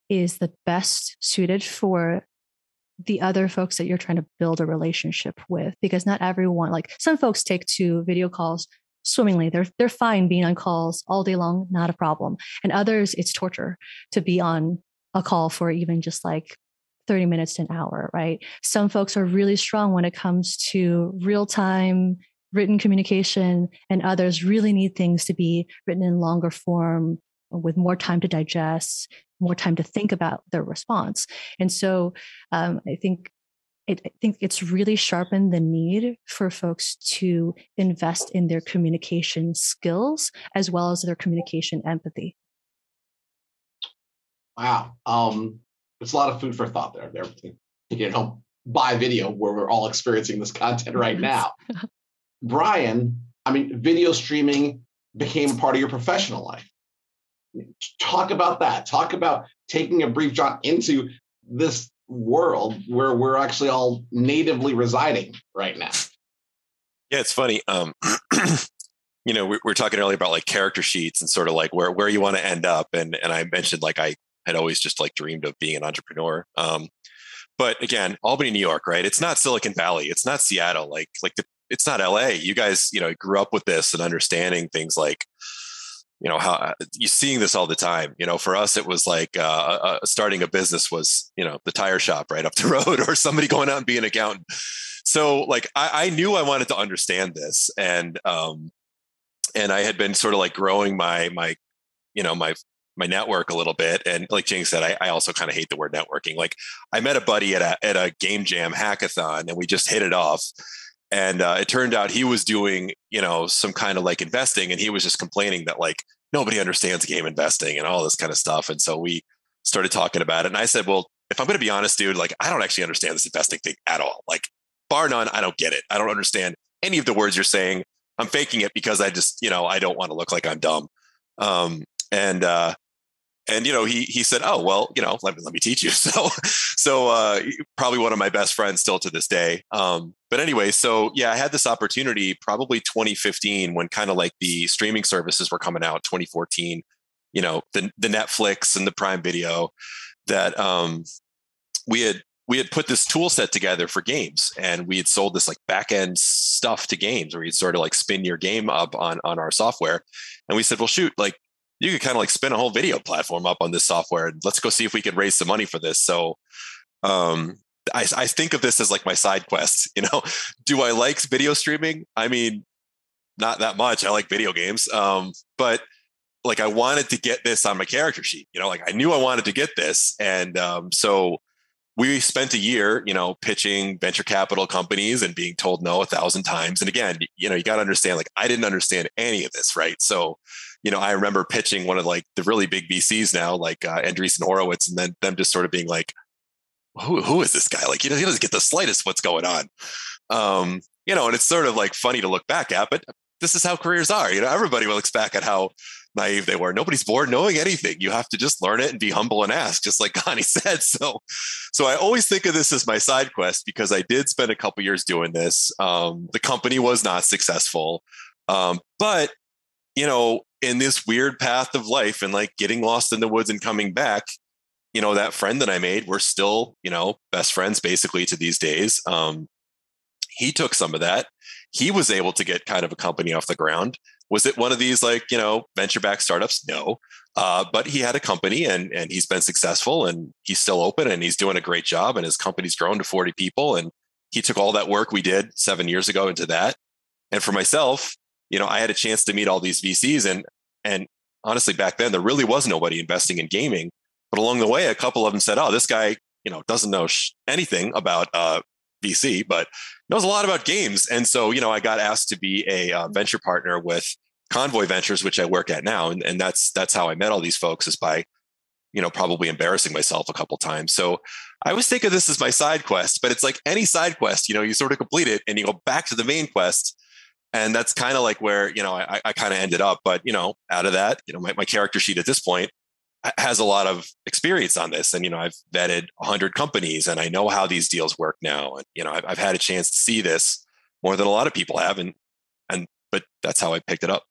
is the best suited for the other folks that you're trying to build a relationship with, because not everyone, like some folks take to video calls swimmingly. They're fine being on calls all day long, not a problem. And others, it's torture to be on a call for even just like 30 minutes to an hour, right? Some folks are really strong when it comes to real-time written communication, and others really need things to be written in longer form, with more time to digest, more time to think about their response. And so I think it's really sharpened the need for folks to invest in their communication skills as well as their communication empathy. Wow. There's a lot of food for thought there. By video where we're all experiencing this content right now. Brian, I mean, video streaming became a part of your professional life. Talk about that. Talk about taking a brief jaunt into this world where we're actually all natively residing right now. Yeah, it's funny. We're talking earlier about like character sheets and sort of like where you want to end up. And I mentioned like I had always just like dreamed of being an entrepreneur. But again, Albany, New York, right? It's not Silicon Valley. It's not Seattle. It's not LA. You guys, grew up with this and understanding things like, how you're seeing this all the time. For us, it was like starting a business was, the tire shop right up the road or somebody going out and being an accountant. So like, I knew I wanted to understand this. And I had been sort of like growing my network a little bit. And like Jing said, I also kind of hate the word networking. Like I met a buddy at a game jam hackathon and we just hit it off. And it turned out he was doing, some kind of like investing, and he was just complaining that like nobody understands game investing and all this kind of stuff. And so we started talking about it. And I said, well, if I'm going to be honest, dude, like I don't actually understand this investing thing at all. Like bar none, I don't get it. I don't understand any of the words you're saying. I'm faking it because I just, I don't want to look like I'm dumb. And he said, oh, well, let me teach you. So probably one of my best friends still to this day. But anyway, so yeah, I had this opportunity probably 2015 when kind of like the streaming services were coming out, 2014, the Netflix and the Prime Video, that we had put this tool set together for games, and we had sold this like back end stuff to games where you'd sort of like spin your game up on our software. And we said, well, shoot, like you could kind of like spin a whole video platform up on this software, and let's go see if we could raise some money for this. So I think of this as like my side quest. Do I like video streaming? I mean, not that much. I like video games, but like I wanted to get this on my character sheet. Like I knew I wanted to get this, and so we spent a year, pitching venture capital companies and being told no 1,000 times. And again, you got to understand, like I didn't understand any of this, right? So, I remember pitching one of like the really big VCs now, like Andreessen Horowitz, and then them just sort of being like, who is this guy? Like, he doesn't get the slightest what's going on. And it's sort of like funny to look back at, but this is how careers are. Everybody looks back at how naive they were. Nobody's born knowing anything. You have to just learn it and be humble and ask, just like Connie said. So I always think of this as my side quest because I did spend a couple years doing this. The company was not successful, but in this weird path of life and like getting lost in the woods and coming back, that friend that I made, we're still, best friends basically to these days. He took some of that. He was able to get kind of a company off the ground. Was it one of these like, venture-backed startups? No. But he had a company and he's been successful and he's still open and he's doing a great job and his company's grown to 40 people. And he took all that work we did 7 years ago into that. And for myself, I had a chance to meet all these VCs and honestly, back then there really was nobody investing in gaming. But along the way, a couple of them said, oh, this guy, doesn't know anything about VC, but knows a lot about games. And so, I got asked to be a venture partner with Convoy Ventures, which I work at now. And that's how I met all these folks, is by, probably embarrassing myself a couple times. So I always think of this as my side quest, but it's like any side quest, you sort of complete it and you go back to the main quest. And that's kind of like where, I kind of ended up. But, out of that, my character sheet at this point has a lot of experience on this. And, I've vetted 100 companies and I know how these deals work now. And, I've had a chance to see this more than a lot of people have. But that's how I picked it up.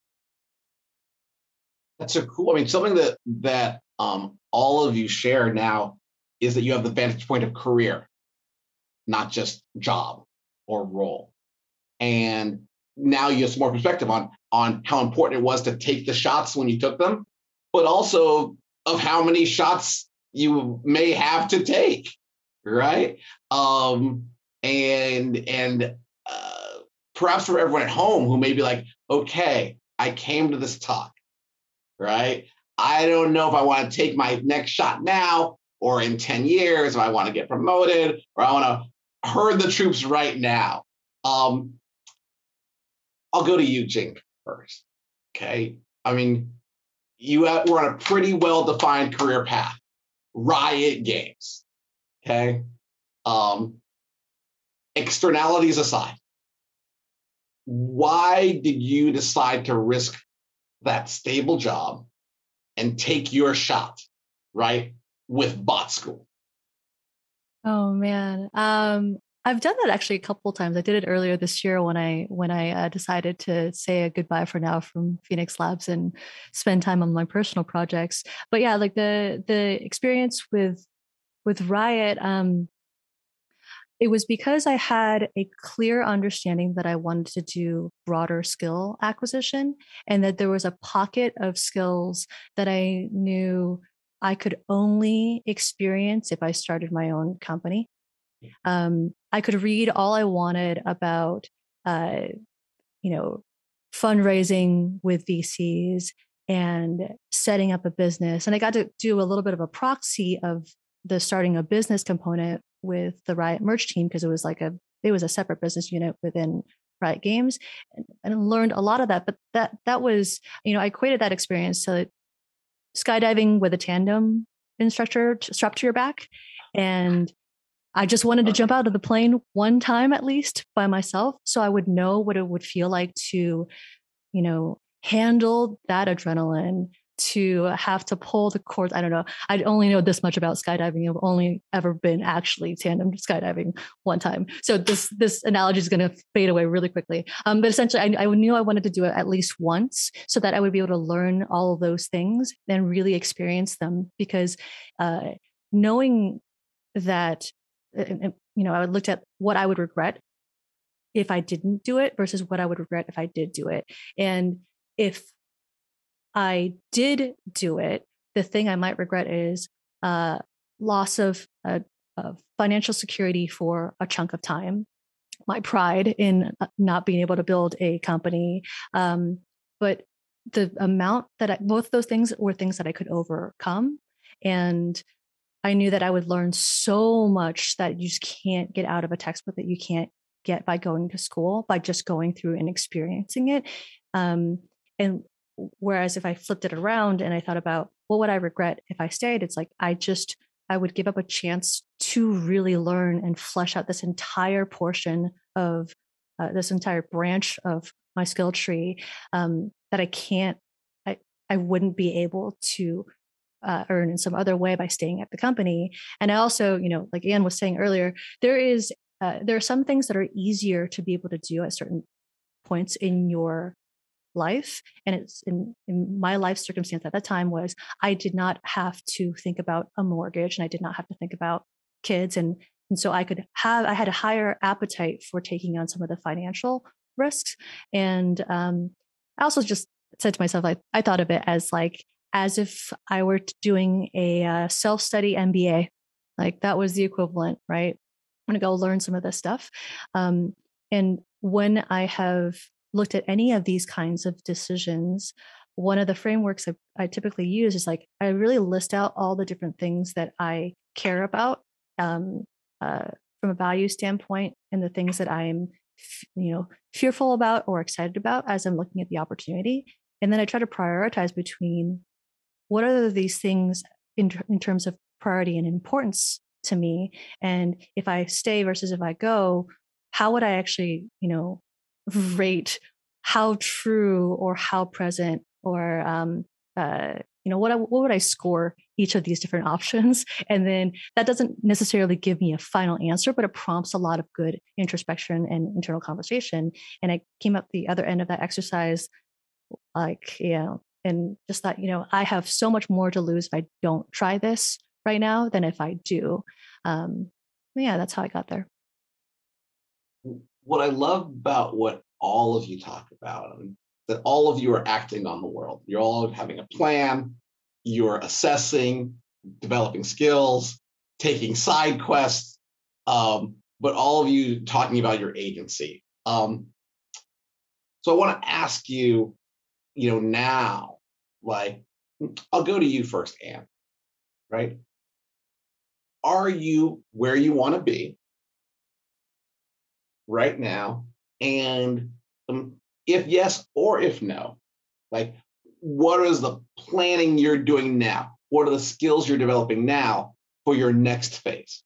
That's so cool. I mean, something that all of you share now is that you have the vantage point of career, not just job or role. And now you have some more perspective on how important it was to take the shots when you took them, but also of how many shots you may have to take, right? Perhaps for everyone at home who may be like, okay, I came to this talk, right? I don't know if I want to take my next shot now or in 10 years, if I want to get promoted or I want to herd the troops right now. I'll go to you, Jing, first. Okay. I mean, we're on a pretty well-defined career path. Riot Games. Okay. Externalities aside, why did you decide to risk that stable job and take your shot, right, with Bot School? Oh man, I've done that actually a couple of times. I did it earlier this year when I decided to say a goodbye for now from Phoenix Labs and spend time on my personal projects. But yeah, like the experience with Riot, it was because I had a clear understanding that I wanted to do broader skill acquisition and that there was a pocket of skills that I knew I could only experience if I started my own company. I could read all I wanted about, uh, fundraising with VCs and setting up a business. And I got to do a little bit of a proxy of the starting a business component with the Riot merch team because it was a separate business unit within Riot Games, and learned a lot of that. But that was, I equated that experience to skydiving with a tandem instructor strapped to your back. And I just wanted to jump out of the plane one time at least by myself so I would know what it would feel like to, handle that adrenaline, to have to pull the cords. I don't know. I only know this much about skydiving. I've only ever been actually tandem skydiving one time. So this analogy is going to fade away really quickly. But essentially, I knew I wanted to do it at least once so that I would be able to learn all of those things and really experience them. Because knowing that, I would look at what I would regret if I didn't do it versus what I would regret if I did do it. And if I did do it, the thing I might regret is loss of financial security for a chunk of time, my pride in not being able to build a company. But the amount that both those things were things that I could overcome. And I knew that I would learn so much that you just can't get out of a textbook, that you can't get by going to school, by just going through and experiencing it. And whereas if I flipped it around and I thought about what would I regret if I stayed, it's like I would give up a chance to really learn and flesh out this entire portion of this entire branch of my skill tree that I wouldn't be able to earn in some other way by staying at the company. And I also, like Anne was saying earlier, there are some things that are easier to be able to do at certain points in your life. And it's in my life circumstance at that time was I did not have to think about a mortgage and I did not have to think about kids. And so I had a higher appetite for taking on some of the financial risks. And I also just said to myself, I thought of it as if I were doing a self-study MBA, like that was the equivalent, right? I'm going to go learn some of this stuff. And when I have looked at any of these kinds of decisions, one of the frameworks I typically use is I really list out all the different things that I care about from a value standpoint and the things that I'm, fearful about or excited about as I'm looking at the opportunity. And then I try to prioritize between what are these things in terms of priority and importance to me? And if I stay versus if I go, how would I actually, rate how true or how present or, what would I score each of these different options? And then that doesn't necessarily give me a final answer, but it prompts a lot of good introspection and internal conversation. And I came up the other end of that exercise, and just thought, I have so much more to lose if I don't try this right now than if I do. That's how I got there. What I love about what all of you talk about, that all of you are acting on the world. You're all having a plan, you're assessing, developing skills, taking side quests, but all of you talking about your agency. So I want to ask you, now, I'll go to you first, Anne, right? Are you where you want to be right now? And if yes or if no, like, what is the planning you're doing now? What are the skills you're developing now for your next phase?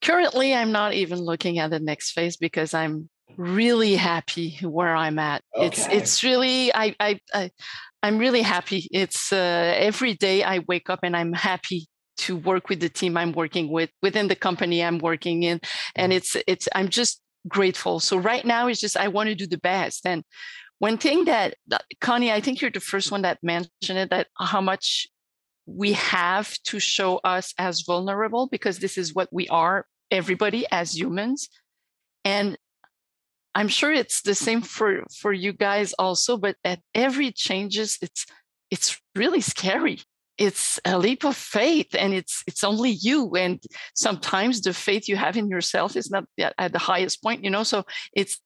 Currently, I'm not even looking at the next phase because I'm really happy where I'm at. Okay. It's really I'm really happy. It's every day I wake up and I'm happy to work with the team I'm working with within the company I'm working in, and it's I'm just grateful. So right now it's just I want to do the best. And one thing that Connie, I think you're the first one that mentioned it, that how much we have to show us as vulnerable, because this is what we are, everybody as humans. And I'm sure it's the same for you guys also, but at every changes, it's really scary. It's a leap of faith, and it's only you. And sometimes the faith you have in yourself is not at the highest point, you know. So it's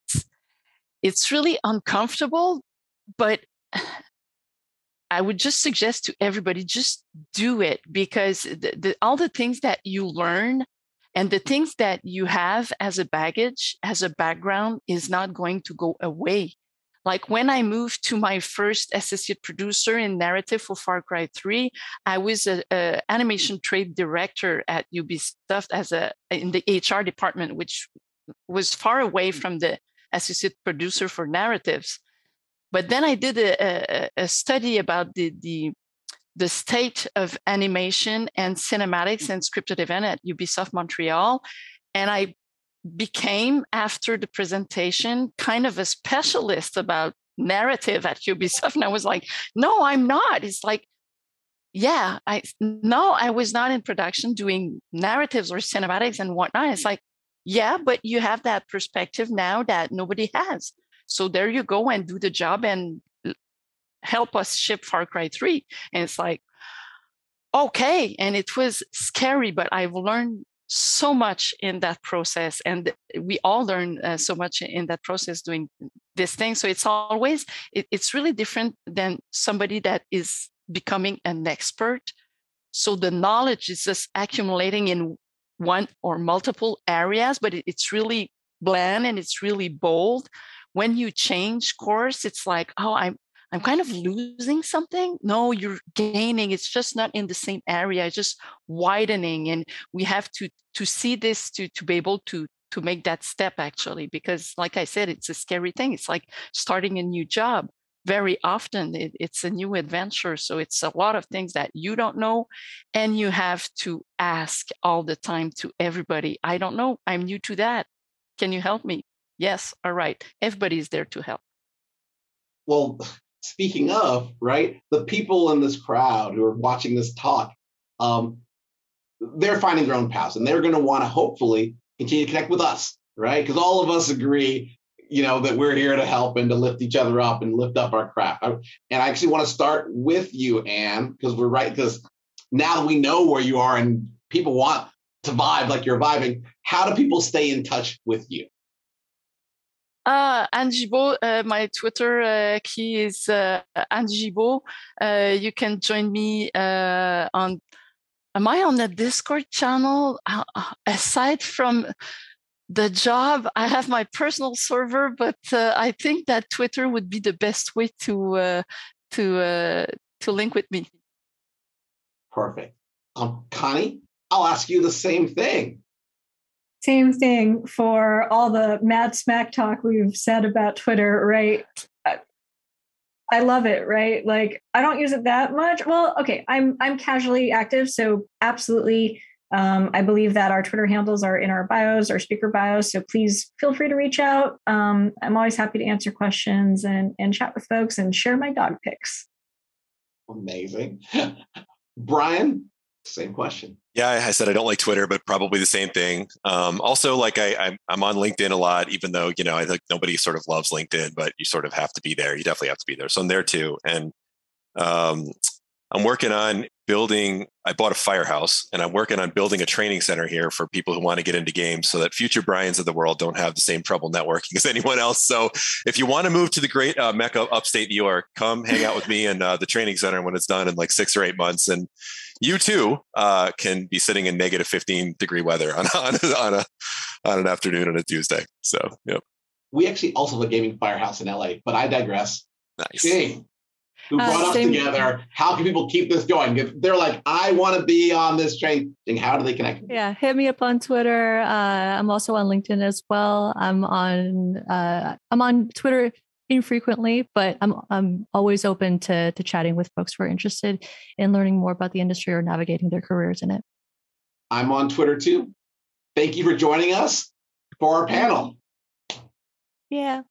really uncomfortable, but I would just suggest to everybody, just do it, because all the things that you learn and the things that you have as a baggage, as a background, is not going to go away. Like when I moved to my first associate producer in narrative for Far Cry 3, I was an animation trade director at Ubisoft in the HR department, which was far away from the associate producer for narratives. But then I did a study about the state of animation and cinematics and scripted event at Ubisoft Montreal. And I became, after the presentation, kind of a specialist about narrative at Ubisoft. And I was like, no, I'm not. It's like, yeah, I was not in production doing narratives or cinematics and whatnot. It's like, yeah, but you have that perspective now that nobody has. So there you go, and do the job and help us ship Far Cry 3. And it's like, okay. And it was scary, but I've learned so much in that process. And we all learn so much in that process doing this thing. So it's really different than somebody that is becoming an expert. So the knowledge is just accumulating in one or multiple areas, but it's really bland and it's really bold. When you change course, it's like, oh, I'm kind of losing something. No, you're gaining. It's just not in the same area. It's just widening. And we have to see this to be able to make that step, actually, because like I said, it's a scary thing. It's like starting a new job. Very often it's a new adventure. So it's a lot of things that you don't know. And you have to ask all the time to everybody. I don't know. I'm new to that. Can you help me? Yes. All right. Everybody's there to help. Well, speaking of, right, the people in this crowd who are watching this talk, they're finding their own paths, and they're going to want to hopefully continue to connect with us, right? Because all of us agree, that we're here to help and to lift each other up and lift up our craft. And I actually want to start with you, Anne, because now that we know where you are and people want to vibe like you're vibing, how do people stay in touch with you? Anjibo, my Twitter key is Anjibo. You can join me am I on the Discord channel? Aside from the job, I have my personal server, but I think that Twitter would be the best way to link with me. Perfect. Connie, I'll ask you the same thing. Same thing for all the mad smack talk we've said about Twitter, right? I love it, right? Like, I don't use it that much. Well, okay, I'm casually active, so absolutely. I believe that our Twitter handles are in our bios, our speaker bios. So please feel free to reach out. I'm always happy to answer questions and chat with folks and share my dog pics. Amazing. Brian, same question. Yeah, I said I don't like Twitter, but probably the same thing. Also, like I'm on LinkedIn a lot, even though, I think nobody sort of loves LinkedIn, but you sort of have to be there. You definitely have to be there. So I'm there too. And I'm working on I bought a firehouse and I'm working on building a training center here for people who want to get into games so that future Brians of the world don't have the same trouble networking as anyone else. So if you want to move to the great Mecca upstate New York, come hang out with me in the training center when it's done in like 6 or 8 months. And you too can be sitting in negative 15-degree weather on an afternoon on a Tuesday. So, yep. We actually also have a gaming firehouse in LA, but I digress. Nice. Jane, who brought us together? How can people keep this going? If they're like, I want to be on this train, how do they connect? Yeah, hit me up on Twitter. I'm also on LinkedIn as well. I'm on Twitter infrequently, but I'm always open to chatting with folks who are interested in learning more about the industry or navigating their careers in it. I'm on Twitter too. Thank you for joining us for our panel. Yeah.